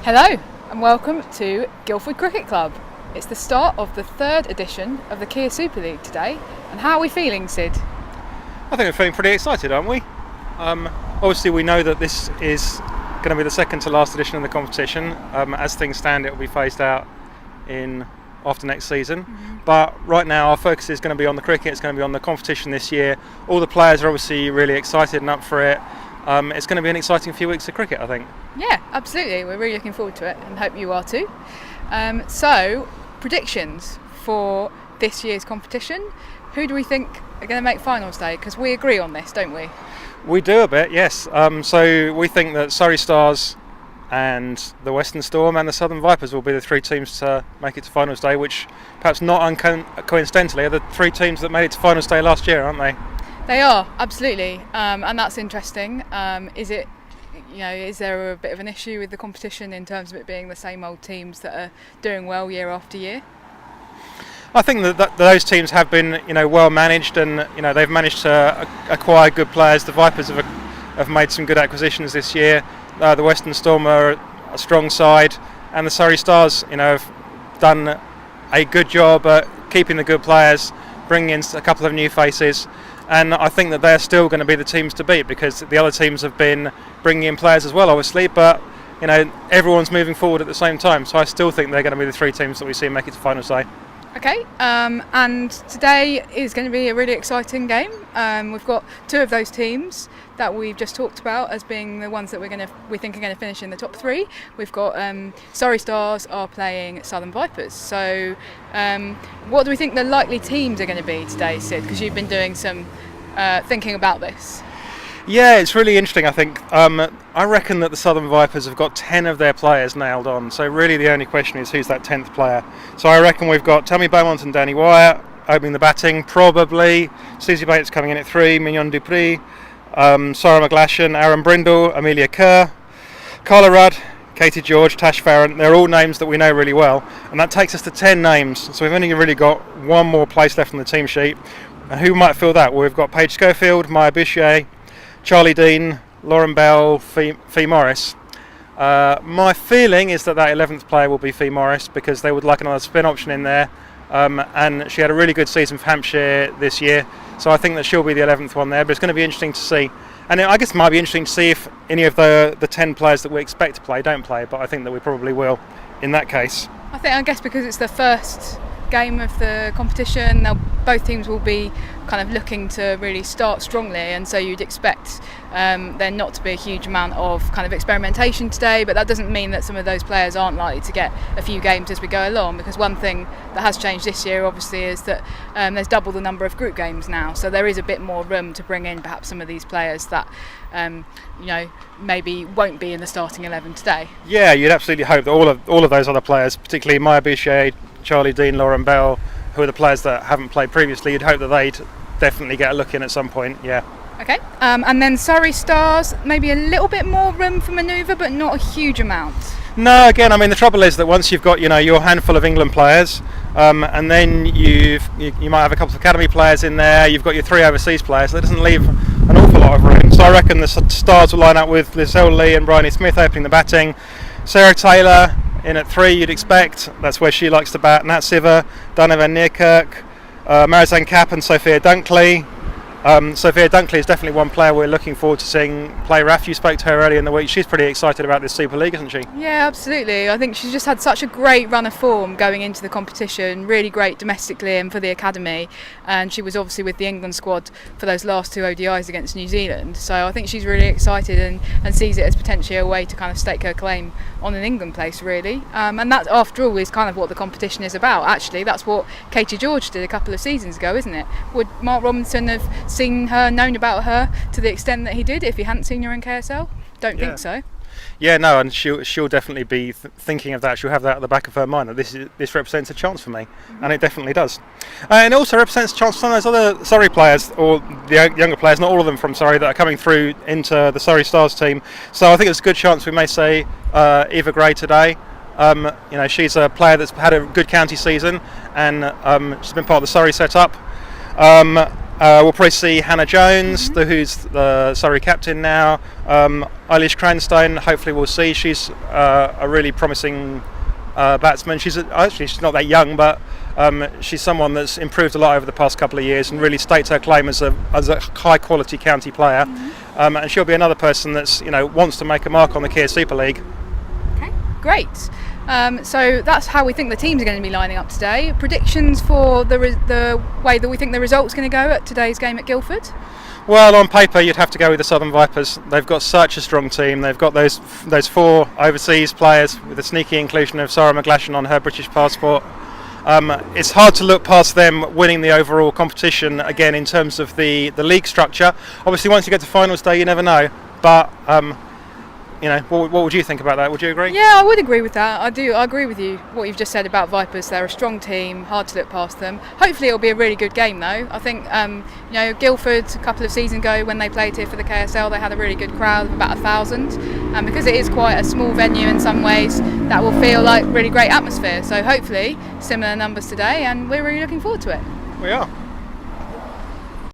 Hello and welcome to Guildford Cricket Club. It's the start of the third edition of the Kia Super League today. And how are we feeling, Sid? I think we're feeling pretty excited, aren't we? Obviously we know that this is going to be the second to last edition of the competition. As things stand, it will be phased out after next season. But right now our focus is going to be on the cricket, it's going to be on the competition this year. All the players are obviously really excited and up for it. It's going to be an exciting few weeks of cricket, I think. Yeah, absolutely. We're really looking forward to it and hope you are too. So, predictions for this year's competition. Who do we think are going to make finals day? Because we agree on this, don't we? We do a bit, yes. So we think that Surrey Stars and the Western Storm and the Southern Vipers will be the three teams to make it to finals day, which perhaps not coincidentally are the three teams that made it to finals day last year, aren't they? They are, absolutely, and that's interesting. Is there a bit of an issue with the competition in terms of it being the same old teams that are doing well year after year? I think that those teams have been, well managed, and they've managed to acquire good players. The Vipers have made some good acquisitions this year. The Western Storm are a strong side, and the Surrey Stars, have done a good job at keeping the good players, bringing in a couple of new faces. And I think that they're still going to be the teams to beat, because the other teams have been bringing in players as well, obviously. But everyone's moving forward at the same time, so I still think they're going to be the three teams that we see make it to finals day. Okay, and today is going to be a really exciting game. We've got two of those teams that we've just talked about as being the ones that we think are going to finish in the top three. We've got Surrey Stars are playing Southern Vipers. So what do we think the likely teams are going to be today, Sid? Because you've been doing some thinking about this. Yeah, it's really interesting, I think. I reckon that the Southern Vipers have got 10 of their players nailed on. So really the only question is who's that 10th player. So I reckon we've got Tammy Beaumont and Danny Wyatt opening the batting, probably. Susie Bates coming in at 3, Mignon Dupree, Sarah McGlashan, Aaron Brindle, Amelia Kerr, Carla Rudd, Katie George, Tash Farron. They're all names that we know really well. And that takes us to 10 names. So we've only really got one more place left on the team sheet. And who might fill that? Well, we've got Paige Schofield, Maya Boucher, Charlie Dean, Lauren Bell, Fee Morris. My feeling is that 11th player will be Fee Morris, because they would like another spin option in there. And she had a really good season for Hampshire this year, so I think that she'll be the 11th one there. But it's going to be interesting to see. And I guess it might be interesting to see if any of the 10 players that we expect to play don't play, but I think that we probably will in that case. I guess because it's the first game of the competition, both teams will be kind of looking to really start strongly, and so you'd expect there not to be a huge amount of kind of experimentation today, but that doesn't mean that some of those players aren't likely to get a few games as we go along, because one thing that has changed this year obviously is that there's double the number of group games now, so there is a bit more room to bring in perhaps some of these players that maybe won't be in the starting 11 today. Yeah, you'd absolutely hope that all of those other players, particularly Maya Boucher, Charlie Dean, Lauren Bell, who are the players that haven't played previously, you'd hope that they'd definitely get a look in at some point. Yeah. Okay, and then Surrey Stars, maybe a little bit more room for manoeuvre, but not a huge amount. No, again, I mean, the trouble is that once you've got your handful of England players, and then you might have a couple of academy players in there, you've got your 3 overseas players, that doesn't leave an awful lot of room. So I reckon the Stars will line up with Lizelle Lee and Bryony Smith opening the batting, Sarah Taylor in at 3, you'd expect. That's where she likes to bat. Nat Siver, Dana Van Neerkerk, Marizanne Kapp and Sophia Dunkley. Sophia Dunkley is definitely one player we're looking forward to seeing play. Raf, you spoke to her earlier in the week. She's pretty excited about this Super League, isn't she? Yeah, absolutely. I think she's just had such a great run of form going into the competition, really great domestically and for the academy, and she was obviously with the England squad for those last 2 ODIs against New Zealand, so I think she's really excited and sees it as potentially a way to kind of stake her claim on an England place, really, and that after all is kind of what the competition is about. Actually, that's what Katie George did a couple of seasons ago, isn't it? Would Mark Robinson have known about her to the extent that he did if he hadn't seen her in KSL? Don't think so. Yeah, no, and she'll definitely be thinking of that. She'll have that at the back of her mind, that this represents a chance for me, and it definitely does. And it also represents a chance for some of those other Surrey players, or the younger players, not all of them from Surrey, that are coming through into the Surrey Stars team. So I think it's a good chance we may say Eva Gray today. She's a player that's had a good county season, and she's been part of the Surrey setup. We'll probably see Hannah Jones, who's the Surrey captain now. Eilish Cranstone, hopefully we'll see. She's a really promising batsman. She's not that young, but she's someone that's improved a lot over the past couple of years and really states her claim as a high quality county player. And she'll be another person that's wants to make a mark on the Kia Super League. Okay, great. So that's how we think the teams are going to be lining up today. Predictions for the way that we think the result's going to go at today's game at Guildford? Well, on paper you'd have to go with the Southern Vipers. They've got such a strong team. They've got those 4 overseas players with the sneaky inclusion of Sarah McGlashan on her British passport. It's hard to look past them winning the overall competition again in terms of the league structure. Obviously once you get to finals day you never know, but what would you think about that? Would you agree? Yeah, I would agree with that. I do. I agree with you. What you've just said about Vipers, they're a strong team, hard to look past them. Hopefully, it'll be a really good game, though. I think Guildford a couple of seasons ago when they played here for the KSL, they had a really good crowd of about 1,000, and because it is quite a small venue in some ways, that will feel like really great atmosphere. So hopefully, similar numbers today, and we're really looking forward to it. We are.